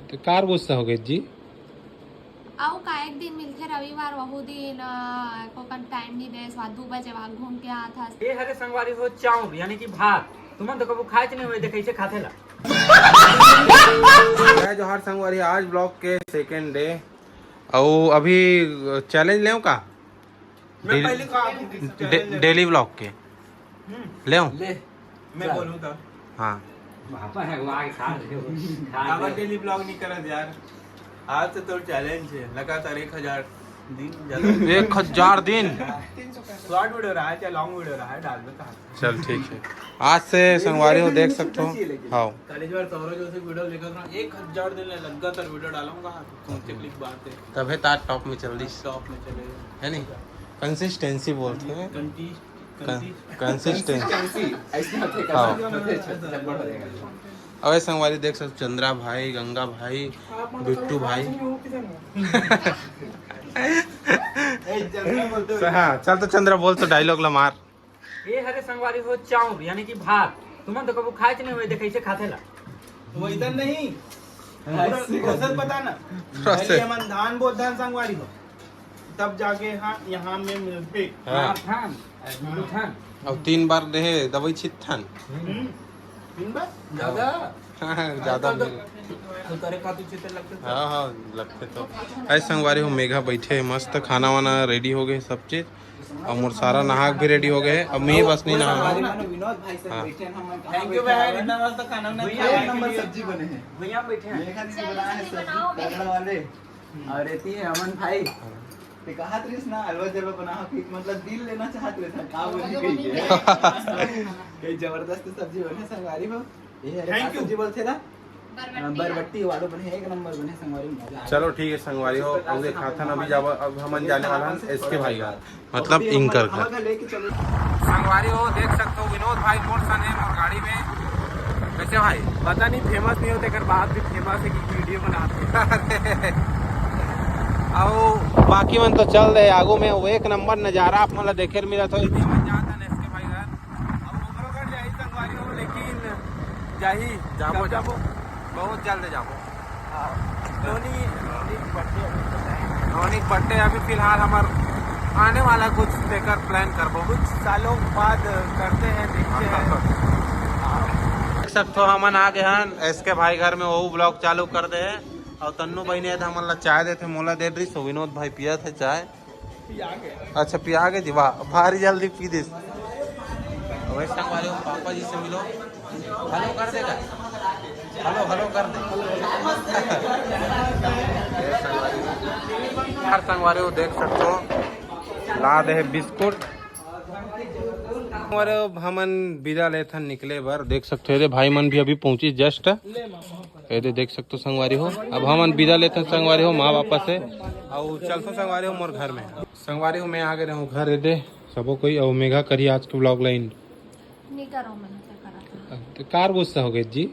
तो कार गुस्सा हो गई जी। आओ का एक दिन मिलते रविवार वहु दिन को कन टाइम नहीं दे स्वाद 2 बजे वहां घूम के आ था ये हरे संगवारी हो चाउर यानी कि भात तुमन तो कबू खाए नहीं हुए देखे खाते ला। जोहार संगवारी, आज ब्लॉग के सेकंड डे और अभी चैलेंज ले का डेली ब्लॉग के ले मैं बोलूं तो हाँ पापा है वो आगे खा डेली ब्लॉग नहीं करत यार। आज से तो चैलेंज है लगातार 1000 दिन 1000 दिन शॉर्ट वीडियो रहा है या लॉन्ग वीडियो रहा है डाल दो कहां। चल ठीक है, आज से संगवारी हो देख सकते हो। हाँ कॉलेज बार तोरो जो से वीडियो लेकर रहा 1000 दिन लगातार वीडियो डालूंगा सोचे क्लिक बात है तभी तार टॉप में चल रही टॉप में चले है नहीं। कंसिस्टेंसी बोलते हैं, कंसिस्टेंसी कंसिस्टेंसी। ऐसे होते हाँ अबे संगवारी देख सकते, चंद्रा भाई, गंगा भाई, बिट्टू भाई। हाँ चल तो चंद्रा बोल तो डायलॉग ला मार। ये हरे संगवारी हो चाउर यानी कि भात तुमन तो कबू खाए नहीं हुए देखे खाते ला। वो इधर नहीं प्रोसेस बता ना। पहले हम धान बोल धान संगवारी हो तब जाके हाँ यहाँ में मिलते हाँ अब 3 बार रहे दवाई छिथन 3 बार ज्यादा ज्यादा तो तेरे का तुझे तो लगते हाँ हाँ लगते तो ऐसे संगवारी हो। मेघा बैठे मस्त, खाना वाना रेडी हो गए सब चीज, और मोर सारा नहाक भी रेडी हो गए। अब मैं बस नहीं नहा। विनोद भाई से बैठे हम थैंक यू भाई इतना मस्त खाना ना एक नंबर सब्जी बने हैं भैया बैठे हैं मेघा जी बनाया है सब्जी तगड़ा वाले और रहती है अमन भाई ते कहा त्रिस ना अलवा जलवा बनाओ कि मतलब दिल लेना चाहत रहे था का बोली कई जबरदस्त सब्जी बने संगवारी हो। ये थैंक यू जी बोलते ना बरबट्टी वालों बने एक नंबर बने संगवारी मजा। चलो ठीक है संगवारी हो, अब ये खाथन अभी जाब अब हम जाने वाला हैं इसके भाई का मतलब इंकर का। संगवारी हो देख सकते हो विनोद भाई कौन सा है और गाड़ी में कैसे भाई पता नहीं फेमस नहीं होते कर बात भी फेमस है कि वीडियो बनाते और बाकी मन तो चल रहे आगू में वो एक नंबर नजारा आप मतलब देखे मिला तो इसके भाई घर अब जाई संगवारी हो लेकिन जाही जाबो जाबो बहुत जल्द जाबो। रोनिक बर्थडे अभी फिलहाल हमार आने वाला कुछ देकर प्लान करबो, कुछ सालों बाद करते हैं देखते हैं। देख सकते हो हमन आ गए हैं इसके भाई घर में, वो ब्लॉग चालू कर दे हैं। और तन्नू भाई ने हमन ला चाय देते मोला दे रही सो विनोद भाई पिया थे चाय। अच्छा पिया के जी वाह भारी जल्दी पी दे। वैसे संगवारी हो पापा जी से मिलो, हेलो कर देगा, हेलो हेलो कर दे। हर संगवारी हो देख सकते हो ला दे बिस्कुट। हमारे हमन विदा लेथन निकले बर देख सकते हो भाई मन भी अभी पहुंची जस्ट ये देख सकते हो संगवारी हो। अब हमन विदा लेथन संगवारी हो माँ बापा से और चलते संगवारी हो मोर घर में। संगवारी हो मैं आ गए रहूँ घर दे सबो कोई और मेघा करी आज के ब्लॉग लाइन नहीं करो मैंने क्या करा था तो कार गुस्सा हो गई जी।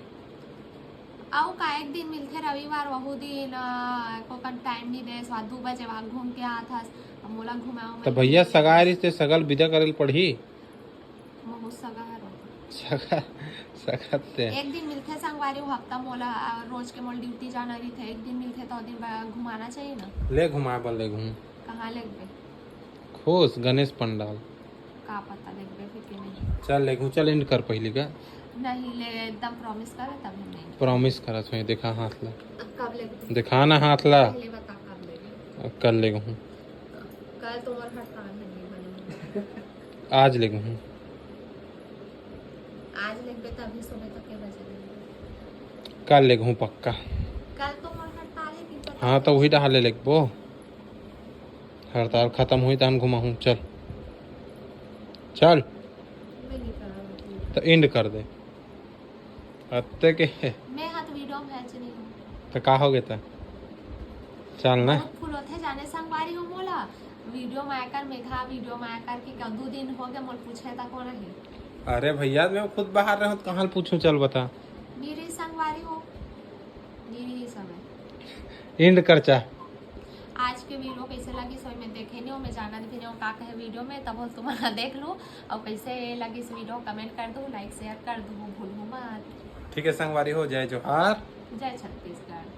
आओ का एक दिन मिलते रविवार वहु दिन को कन टाइम नहीं दे स्वाद 2 बजे वहां घूम के आ था मोला घुमाओ तो भैया सगाई से सगल विदा करे पड़ी बहुत सगा है सगा सकते एक दिन मिलते संगवारी हो हफ्ता मोला रोज के मोल ड्यूटी जाना रही थे एक दिन मिलते तो दिन घुमाना चाहिए ना। ले घुमा बल ले घूम कहाँ लेगबे खुश गणेश पंडाल का पता लेगबे फिर के नहीं चल ले घूम चल इंड कर पहली का नहीं ले एकदम प्रॉमिस करे तब हम नहीं प्रॉमिस करत हुए देखा हाथ ला कब लेगबे दिखा ना हाथ ला पहले बता कब लेगे कल ले घूम कल तुम्हार हड़ताल है नहीं बने आज ले घूम आज लेगबे तभी सुबह तक के बजे लेगबे कल ले घूम पक्का। कल तुम्हार हड़ताल है कि पता हाँ तो वही डहा ले लेगबो हड़ताल खत्म हुई तो हम घुमाऊँ चल चल मैं नहीं करा तो एंड कर दे अत्ते के मैं हाथ वीडियो में हैच नहीं हूँ तो का हो गया था चल ना फूल थे जाने संगवारी हो मोला वीडियो में आकर मेघा वीडियो में आकर कि 2 दिन हो गए मोल पूछे था कौन है। अरे भैया मैं खुद बाहर रहा हूँ तो कहाँ पूछूं चल बता मेरी संगवारी हो मेरी ही समय एंड कर चाह आज के वीडियो कैसे लगी सोई में देखे नहीं हो मैं जाना भी नहीं हो का कहे वीडियो में तब तुम्हारा देख लो और कैसे लगी इस वीडियो कमेंट कर दो लाइक शेयर कर दो भूल मत। ठीक है संगवारी हो जय जोहार जय छत्तीसगढ़।